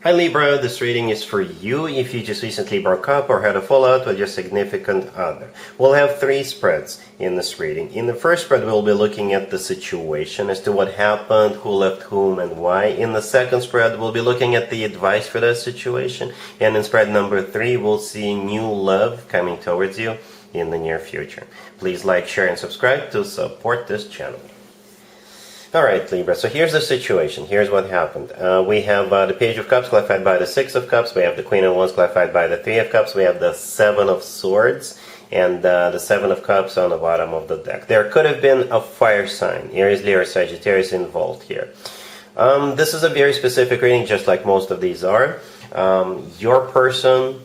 Hi Libra, this reading is for you if you just recently broke up or had a fallout with your significant other. We'll have three spreads in this reading. In the first spread, we'll be looking at the situation as to what happened, who left whom, and why. In the second spread, we'll be looking at the advice for that situation. And in spread number 3, we'll see new love coming towards you in the near future. Please like, share, and subscribe to support this channel. Alright Libra, so here's the situation, here's what happened. We have the Page of Cups clarified by the Six of Cups, we have the Queen of Wands clarified by the Three of Cups, we have the Seven of Swords, and the Seven of Cups on the bottom of the deck. There could have been a fire sign, Aries, Leo, or Sagittarius involved here. This is a very specific reading, just like most of these are. Your person,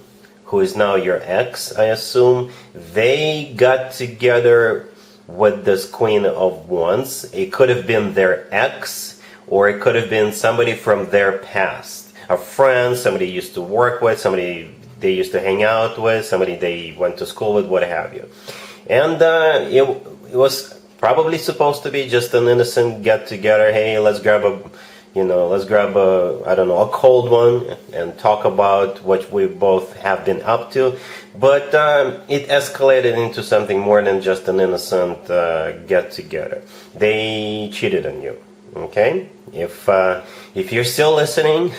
who is now your ex, I assume, they got together with this Queen of Wands. It could have been their ex, or it could have been somebody from their past. A friend, somebody used to work with, somebody they used to hang out with, somebody they went to school with, what have you. And it was probably supposed to be just an innocent get-together. Hey, let's grab a I don't know, a cold one and talk about what we both have been up to. But it escalated into something more than just an innocent get-together. They cheated on you, okay? If you're still listening,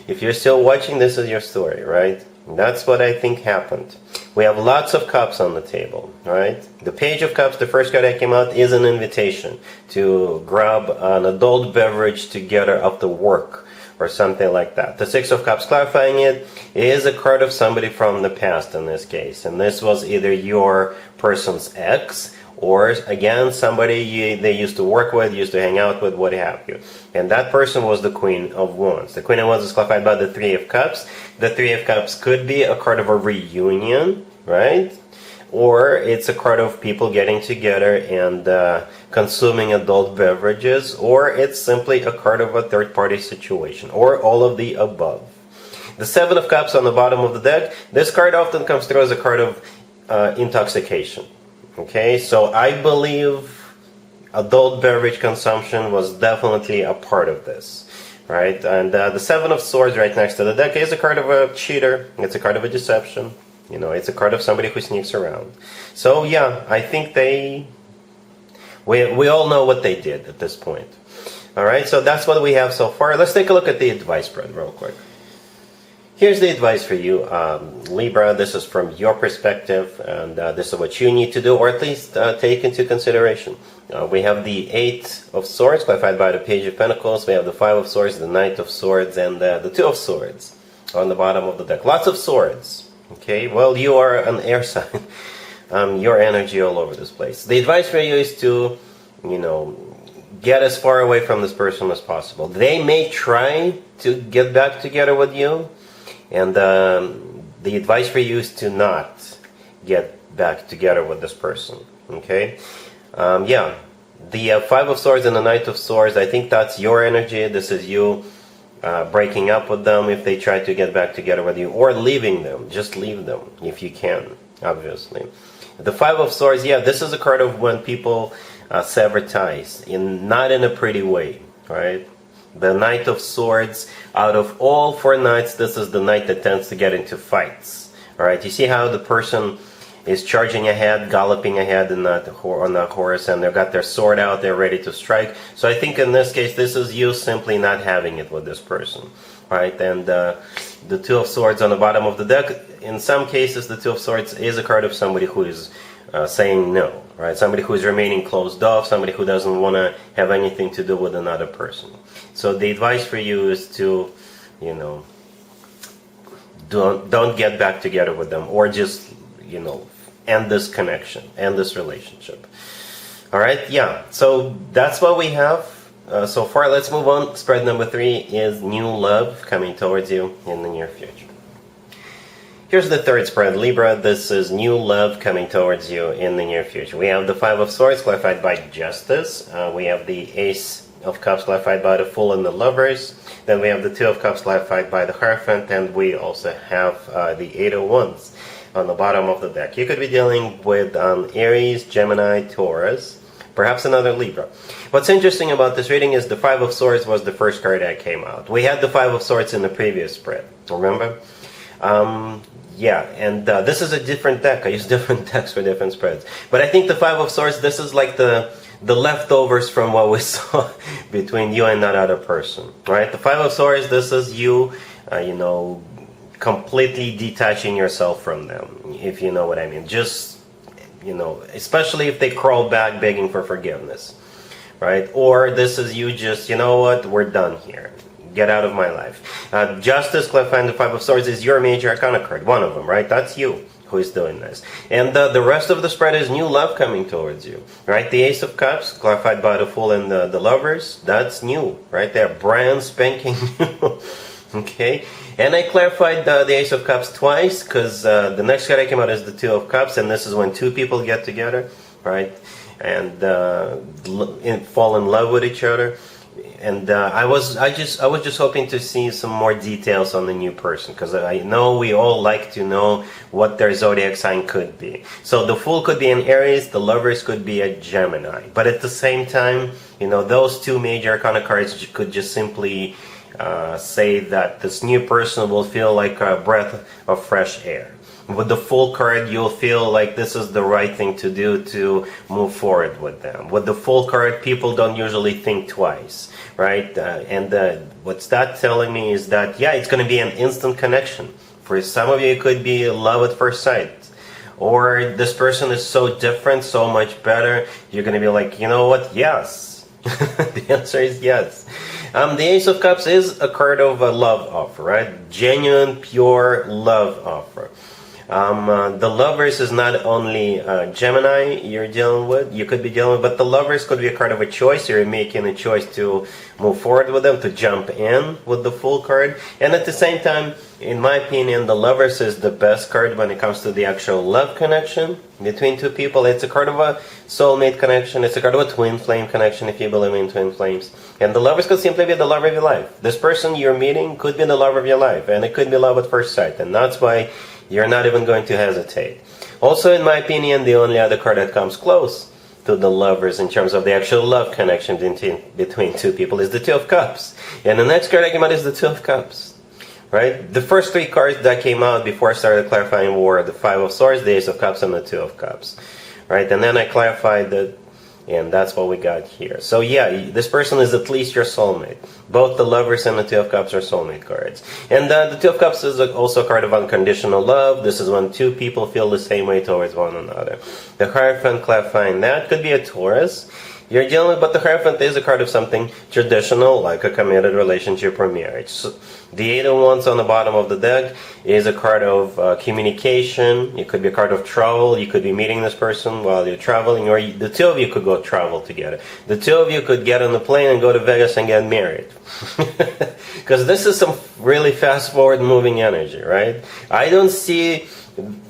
if you're still watching, this is your story, right? That's what I think happened. We have lots of cups on the table, right? The Page of Cups, the first card that came out, is an invitation to grab an adult beverage together after work or something like that. The Six of Cups, clarifying it, is a card of somebody from the past in this case. And this was either your person's ex, or again, somebody they used to work with, used to hang out with, what have you. And that person was the Queen of Wands. The Queen of Wands is clarified by the Three of Cups. The Three of Cups could be a card of a reunion, right? Or it's a card of people getting together and consuming adult beverages, or it's simply a card of a third-party situation, or all of the above. The Seven of Cups on the bottom of the deck, this card often comes through as a card of intoxication. Okay, so I believe adult beverage consumption was definitely a part of this, right? And the Seven of Swords right next to the deck is a card of a cheater. It's a card of a deception. You know, it's a card of somebody who sneaks around. So yeah, I think we all know what they did at this point. All right, so that's what we have so far. Let's take a look at the advice spread real quick. Here's the advice for you, Libra. This is from your perspective, and this is what you need to do, or at least take into consideration. We have the Eight of Swords, clarified by the Page of Pentacles. We have the Five of Swords, the Knight of Swords, and the Two of Swords on the bottom of the deck. Lots of swords. Okay, well, you are an air sign. Your energy all over this place. The advice for you is to, get as far away from this person as possible. They may try to get back together with you. And the advice for you is to not get back together with this person, okay? Yeah, the Five of Swords and the Knight of Swords, I think that's your energy. This is you breaking up with them if they try to get back together with you, or leaving them. Just leave them if you can, obviously. The Five of Swords, yeah, this is a card of when people sever ties, not in a pretty way, right? The Knight of Swords, out of all four knights, this is the knight that tends to get into fights. Alright, you see how the person is charging ahead, galloping ahead on that horse, and they've got their sword out, they're ready to strike. So I think in this case, this is you simply not having it with this person. Right, and the Two of Swords on the bottom of the deck, in some cases, the Two of Swords is a card of somebody who is saying no, right? Somebody who is remaining closed off, somebody who doesn't want to have anything to do with another person. So the advice for you is to, don't get back together with them, or just, end this connection, end this relationship. All right, yeah. So that's what we have so far. Let's move on. Spread number 3 is new love coming towards you in the near future. Here's the third spread, Libra. This is new love coming towards you in the near future. We have the Five of Swords, clarified by Justice. We have the Ace of Cups, clarified by the Fool and the Lovers. Then we have the Two of Cups, clarified by the Hierophant. And we also have the Eight of Wands on the bottom of the deck. You could be dealing with Aries, Gemini, Taurus. perhaps another Libra. What's interesting about this reading is the Five of Swords was the first card that came out. We had the Five of Swords in the previous spread, remember? Yeah, and this is a different deck. I use different decks for different spreads. But I think the Five of Swords, this is like the leftovers from what we saw between you and that other person, right? The Five of Swords, this is you, you know, completely detaching yourself from them, if you know what I mean. Just, you know, especially if they crawl back begging for forgiveness, right? Or this is you just, you know what, we're done here. Get out of my life. Justice, clarifying the Five of Swords, is your major arcana card, one of them, right? That's you who is doing this. And the rest of the spread is new love coming towards you, right? The Ace of Cups, clarified by the Fool and the Lovers, that's new, right? They're brand spanking new. Okay, and I clarified the Ace of Cups twice because the next card that came out is the Two of Cups, and this is when two people get together, right, and fall in love with each other. And I was just hoping to see some more details on the new person, because I know we all like to know what their zodiac sign could be. So the Fool could be an Aries, the Lovers could be a Gemini, but at the same time, you know, those two major arcana cards could just simply say that this new person will feel like a breath of fresh air. With the Fool card, you'll feel like this is the right thing to do to move forward with them. With the Fool card, people don't usually think twice, right? What's that telling me is that, yeah, it's going to be an instant connection. For some of you, it could be love at first sight. Or this person is so different, so much better, you're going to be like, you know what, yes. The answer is yes. The Ace of Cups is a card of a love offer, right? Genuine, pure love offer. The Lovers is not only Gemini you're dealing with, you could be dealing with, but the Lovers could be a card of a choice. You're making a choice to move forward with them, to jump in with the Fool card. And at the same time, in my opinion, the Lovers is the best card when it comes to the actual love connection between two people. It's a card of a soulmate connection. It's a card of a twin flame connection, if you believe in twin flames. And the Lovers could simply be the love of your life. This person you're meeting could be the love of your life, and it could be love at first sight. And that's why you're not even going to hesitate. Also, in my opinion, the only other card that comes close to the Lovers in terms of the actual love connection between two people is the Two of Cups. And the next card that came out is the Two of Cups. Right? The first three cards that came out before I started clarifying were the Five of Swords, the Ace of Cups, and the Two of Cups. Right? And then I clarified that, and that's what we got here. So yeah, this person is at least your soulmate. Both the Lovers and the Two of Cups are soulmate cards. And the Two of Cups is also a card of unconditional love. This is when two people feel the same way towards one another. The Hierophant, clarifying that, could be a Taurus you're dealing with, but the Hierophant is a card of something traditional, like a committed relationship or marriage. So the Eight of Wands on the bottom of the deck is a card of communication. It could be a card of travel. You could be meeting this person while you're traveling, or the two of you could go travel together. The two of you could get on the plane and go to Vegas and get married. Because this is some really fast-forward moving energy, right? I don't see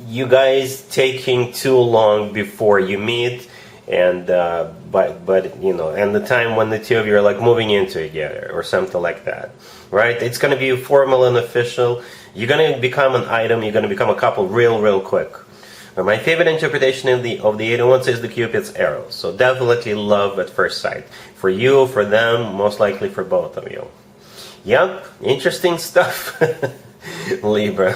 you guys taking too long before you meet, and but you know, and the time when the two of you are like moving in together or something like that, right? It's going to be formal and official. You're going to become an item. You're going to become a couple real quick. My favorite interpretation of the Eight of Wands is the Cupid's arrow. So definitely love at first sight. For you, for them, most likely for both of you. Yep, interesting stuff. Libra.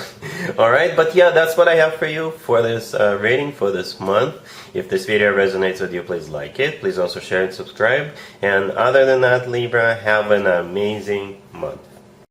Alright, but yeah, that's what I have for you for this reading for this month. If this video resonates with you, please like it. Please also share and subscribe. And other than that, Libra, have an amazing month.